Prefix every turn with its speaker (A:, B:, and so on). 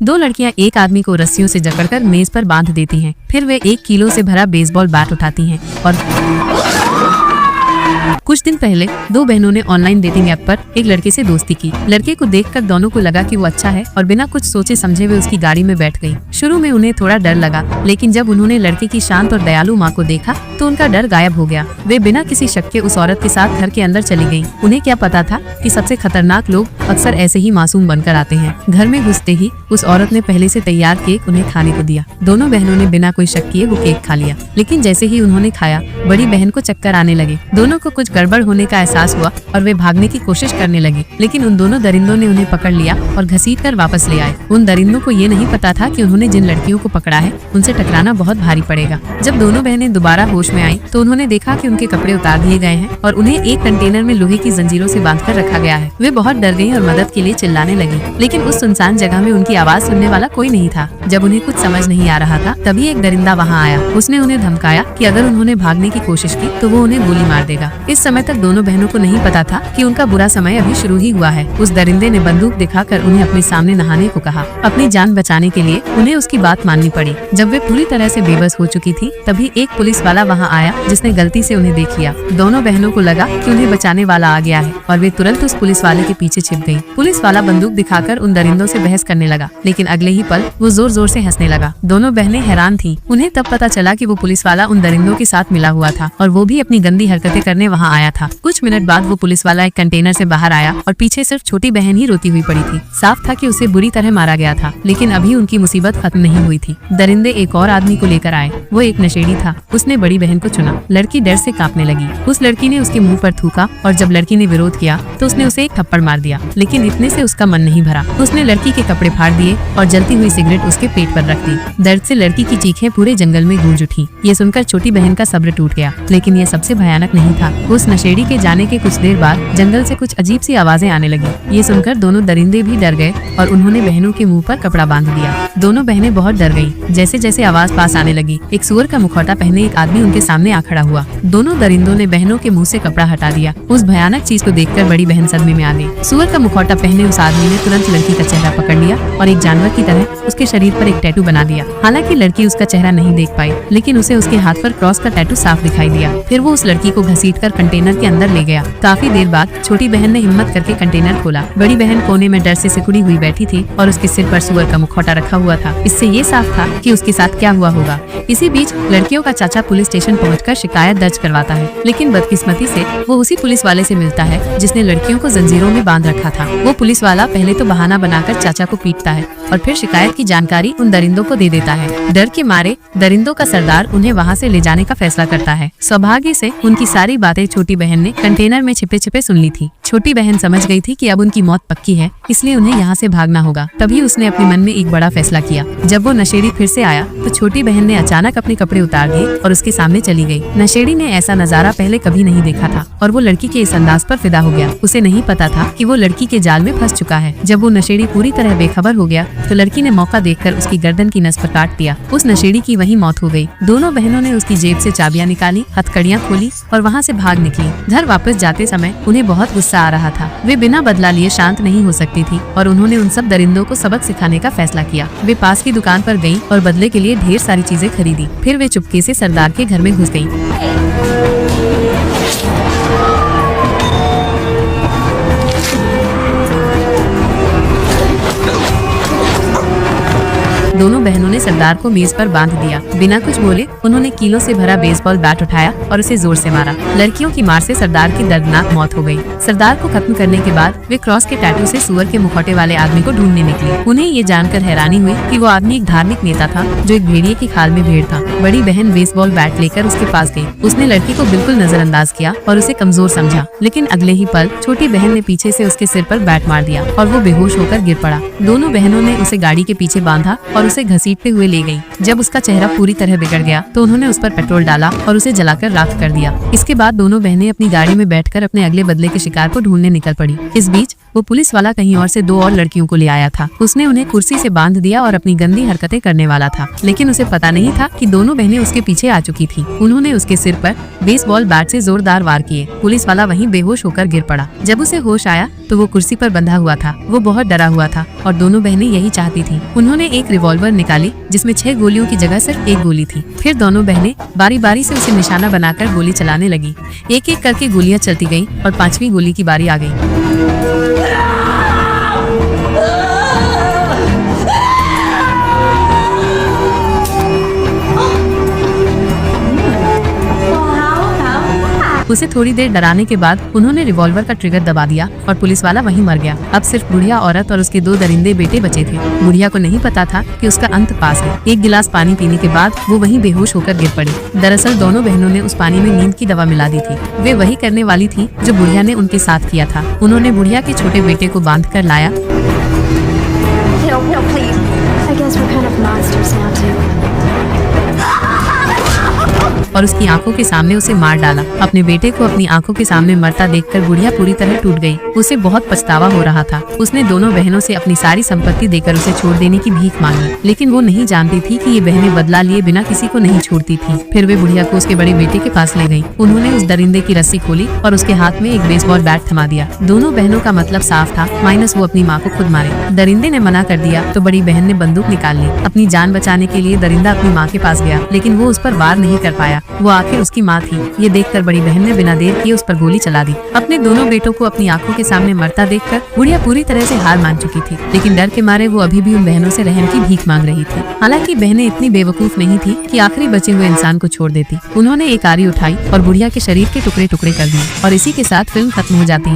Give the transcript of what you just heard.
A: दो लड़कियां एक आदमी को रस्सियों से जकड़कर मेज पर बांध देती हैं। फिर वे 1 किलो से भरा बेसबॉल बैट उठाती हैं और कुछ दिन पहले दो बहनों ने ऑनलाइन डेटिंग ऐप पर एक लड़के से दोस्ती की। लड़के को देखकर दोनों को लगा कि वो अच्छा है और बिना कुछ सोचे समझे वे उसकी गाड़ी में बैठ गई। शुरू में उन्हें थोड़ा डर लगा, लेकिन जब उन्होंने लड़के की शांत और दयालु माँ को देखा तो उनका डर गायब हो गया। वे बिना किसी शक के उस औरत के साथ घर के अंदर चली गयी। उन्हें क्या पता था कि सबसे खतरनाक लोग अक्सर ऐसे ही मासूम बनकर आते हैं। घर में घुसते ही उस औरत ने पहले से तैयार केक उन्हें खाने को दिया। दोनों बहनों ने बिना कोई शक किए वो केक खा लिया, लेकिन जैसे ही उन्होंने खाया बड़ी बहन को चक्कर आने लगे। दोनों को कुछ गड़बड़ होने का एहसास हुआ और वे भागने की कोशिश करने लगी, लेकिन उन दोनों दरिंदों ने उन्हें पकड़ लिया और घसीटकर वापस ले आए। उन दरिंदों को ये नहीं पता था कि उन्होंने जिन लड़कियों को पकड़ा है उनसे टकराना बहुत भारी पड़ेगा। जब दोनों बहनें दोबारा होश में आई तो उन्होंने देखा कि उनके कपड़े उतार दिए गए हैं और उन्हें एक कंटेनर में लोहे की जंजीरों से बांधकर रखा गया है। वे बहुत डर गईं और मदद के लिए चिल्लाने लगी, लेकिन उस सुनसान जगह में उनकी आवाज सुनने वाला कोई नहीं था। जब उन्हें कुछ समझ नहीं आ रहा था तभी एक दरिंदा वहाँ आया। उसने उन्हें धमकाया कि अगर उन्होंने भागने की कोशिश की तो वो उन्हें गोली मार देगा। इस समय तक दोनों बहनों को नहीं पता था कि उनका बुरा समय अभी शुरू ही हुआ है। उस दरिंदे ने बंदूक दिखाकर उन्हें अपने सामने नहाने को कहा। अपनी जान बचाने के लिए उन्हें उसकी बात माननी पड़ी। जब वे पूरी तरह से बेबस हो चुकी थी तभी एक पुलिस वाला वहाँ आया जिसने गलती से उन्हें देख लिया। दोनों बहनों को लगा कि उन्हें बचाने वाला आ गया है और वे तुरंत उस पुलिस वाले के पीछे छिप गयी। पुलिस वाला बंदूक दिखाकर उन दरिंदों से बहस करने लगा, लेकिन अगले ही पल वो जोर जोर से हंसने लगा। दोनों बहनें हैरान थीं। उन्हें तब पता चला कि वो पुलिस वाला उन दरिंदों के साथ मिला हुआ था और वो भी अपनी गंदी हरकतें करने वहाँ आया था। कुछ मिनट बाद वो पुलिस वाला एक कंटेनर से बाहर आया और पीछे सिर्फ छोटी बहन ही रोती हुई पड़ी थी। साफ था कि उसे बुरी तरह मारा गया था, लेकिन अभी उनकी मुसीबत खत्म नहीं हुई थी। दरिंदे एक और आदमी को लेकर आए। वो एक नशेड़ी था। उसने बड़ी बहन को चुना। लड़की डर से कांपने लगी। उस लड़की ने उसके मुंह पर थूका और जब लड़की ने विरोध किया तो उसने उसे एक थप्पड़ मार दिया, लेकिन इतने से उसका मन नहीं भरा। उसने लड़की के कपड़े फाड़ दिए और जलती हुई सिगरेट उसके पेट पर रख दी। दर्द से लड़की की चीखें पूरे जंगल में गूंज उठी। ये सुनकर छोटी बहन का सब्र टूट गया, लेकिन ये सबसे भयानक नहीं था। उस नशेड़ी के जाने के कुछ देर बाद जंगल से कुछ अजीब सी आवाजें आने लगी। ये सुनकर दोनों दरिंदे भी डर गए और उन्होंने बहनों के मुंह पर कपड़ा बांध दिया। दोनों बहनें बहुत डर गईं। जैसे जैसे आवाज पास आने लगी एक सुअर का मुखौटा पहने एक आदमी उनके सामने आ खड़ा हुआ। दोनों दरिंदों ने बहनों के मुंह से कपड़ा हटा दिया। उस भयानक चीज को देखकर बड़ी बहन सदमे में आ गई। सुअर का मुखौटा पहने उस आदमी ने तुरंत लड़की का चेहरा पकड़ लिया और एक जानवर की तरह उसके शरीर पर एक टैटू बना दिया। हालांकि लड़की उसका चेहरा नहीं देख पाई, लेकिन उसे उसके हाथ पर क्रॉस का टैटू साफ दिखाई दिया। फिर वो उस लड़की को घसीटकर कंटेनर के अंदर ले गया। काफी देर बाद छोटी बहन ने हिम्मत करके कंटेनर खोला। बड़ी बहन कोने में डर से सिकुड़ी हुई बैठी थी और उसके सिर पर सुअर का मुखौटा रखा हुआ था। इससे ये साफ था कि उसके साथ क्या हुआ होगा। इसी बीच लड़कियों का चाचा पुलिस स्टेशन पहुंचकर शिकायत दर्ज करवाता है, लेकिन बदकिस्मती से वो उसी पुलिस वाले से मिलता है जिसने लड़कियों को जंजीरों में बांध रखा था। वो पुलिस वाला पहले तो बहाना बनाकर चाचा को पीटता है और फिर शिकायत की जानकारी उन दरिंदों को दे देता है। डर के मारे दरिंदों का सरदार उन्हें वहाँ से ले जाने का फैसला करता है। सौभाग्य से उनकी सारी बातें छोटी बहन ने कंटेनर में छिपे छिपे सुन ली थी। छोटी बहन समझ गई थी कि अब उनकी मौत पक्की है, इसलिए उन्हें यहाँ से भागना होगा। तभी उसने अपने मन में एक बड़ा फैसला किया। जब वो नशेड़ी फिर से आया तो छोटी बहन ने अचानक अपने कपड़े उतार दिए और उसके सामने चली गई। नशेड़ी ने ऐसा नजारा पहले कभी नहीं देखा था और वो लड़की के इस अंदाज पर फिदा हो गया। उसे नहीं पता था कि वो लड़की के जाल में फंस चुका है। जब वो नशेड़ी पूरी तरह बेखबर हो गया तो लड़की ने मौका देखकर उसकी गर्दन की नस पर काट दिया। उस नशेड़ी की वहीं मौत हो गई। दोनों बहनों ने उसकी जेब से चाबियां निकाली, हथकड़ियां खोली और वहाँ से भाग निकली। घर वापस जाते समय उन्हें बहुत गुस्सा आ रहा था। वे बिना बदला लिए शांत नहीं हो सकती थी और उन्होंने उन सब दरिंदों को सबक सिखाने का फैसला किया। वे पास की दुकान पर गईं और बदले के लिए ढेर सारी चीजें खरीदी। फिर वे चुपके से सरदार के घर में घुस गईं। दोनों बहनों ने सरदार को मेज पर बांध दिया। बिना कुछ बोले उन्होंने कीलों से भरा बेसबॉल बैट उठाया और उसे जोर से मारा। लड़कियों की मार से सरदार की दर्दनाक मौत हो गई। सरदार को खत्म करने के बाद वे क्रॉस के टैटू से सुअर के मुखौटे वाले आदमी को ढूंढने निकले। उन्हें ये जानकर हैरानी हुई कि वो आदमी एक धार्मिक नेता था जो एक भेड़िए की खाल में भेड़ था। बड़ी बहन बेसबॉल बैट लेकर उसके पास गई। उसने लड़की को बिल्कुल नजरअंदाज किया और उसे कमजोर समझा, लेकिन अगले ही पल छोटी बहन ने पीछे से उसके सिर पर बैट मार दिया और वो बेहोश होकर गिर पड़ा। दोनों बहनों ने उसे गाड़ी के पीछे बांधा और उसे घसीटते हुए ले गई। जब उसका चेहरा पूरी तरह बिगड़ गया तो उन्होंने उस पर पेट्रोल डाला और उसे जलाकर राख कर दिया। इसके बाद दोनों बहनें अपनी गाड़ी में बैठकर अपने अगले बदले के शिकार को ढूंढने निकल पड़ी। इस बीच वो पुलिस वाला कहीं और से 2 और लड़कियों को ले आया था। उसने उन्हें कुर्सी से बांध दिया और अपनी गंदी हरकतें करने वाला था, लेकिन उसे पता नहीं था कि दोनों बहनें उसके पीछे आ चुकी थी। उन्होंने उसके सिर पर बेसबॉल बैट से जोरदार वार किए। पुलिस वाला वहीं बेहोश होकर गिर पड़ा। जब उसे होश आया तो वो कुर्सी पर बंधा हुआ था। वो बहुत डरा हुआ था और दोनों बहनें यही चाहती थी। उन्होंने एक रिवॉल्वर निकाली जिसमें 6 गोलियों की जगह सिर्फ 1 गोली थी। फिर दोनों बहनें बारी बारी से उसे निशाना बनाकर गोली चलाने लगी। एक एक करके गोलियां चलती गईं और 5वीं गोली की बारी आ गई। उसे थोड़ी देर डराने के बाद उन्होंने रिवॉल्वर का ट्रिगर दबा दिया और पुलिस वाला वहीं मर गया। अब सिर्फ बुढ़िया औरत और उसके 2 दरिंदे बेटे बचे थे। बुढ़िया को नहीं पता था कि उसका अंत पास है। एक गिलास पानी पीने के बाद वो वहीं बेहोश होकर गिर पड़ी। दरअसल दोनों बहनों ने उस पानी में नींद की दवा मिला दी थी। वे वही करने वाली थी जो बुढ़िया ने उनके साथ किया था। उन्होंने बुढ़िया के छोटे बेटे को बांध कर लाया
B: No, please. I guess we're kind of monsters now too.
A: और उसकी आंखों के सामने उसे मार डाला। अपने बेटे को अपनी आंखों के सामने मरता देखकर बुढ़िया पूरी तरह टूट गई। उसे बहुत पछतावा हो रहा था। उसने दोनों बहनों से अपनी सारी संपत्ति देकर उसे छोड़ देने की भीख मांगी, लेकिन वो नहीं जानती थी कि ये बहनें बदला लिए बिना किसी को नहीं छोड़ती थी। फिर वे बुढ़िया को उसके बड़े बेटे के पास ले गयी। उन्होंने उस दरिंदे की रस्सी खोली और उसके हाथ में एक बेसबॉल बैट थमा दिया। दोनों बहनों का मतलब साफ था, माइनस वो अपनी माँ को खुद मारे। दरिंदे ने मना कर दिया तो बड़ी बहन ने बंदूक निकाल ली। अपनी जान बचाने के लिए दरिंदा अपनी माँ के पास गया, लेकिन वो उस पर वार नहीं कर पाया। वो आखिर उसकी माँ थी। ये देखकर बड़ी बहन ने बिना देर किए उस पर गोली चला दी। अपने दोनों बेटों को अपनी आंखों के सामने मरता देखकर बुढ़िया पूरी तरह से हार मान चुकी थी, लेकिन डर के मारे वो अभी भी उन बहनों से रहम की भीख मांग रही थी। हालांकि बहनें इतनी बेवकूफ नहीं थी कि आखिरी बचे हुए इंसान को छोड़ देती। उन्होंने एक आरी उठाई और बुढ़िया के शरीर के टुकड़े टुकड़े कर दिए और इसी के साथ फिल्म खत्म हो जाती।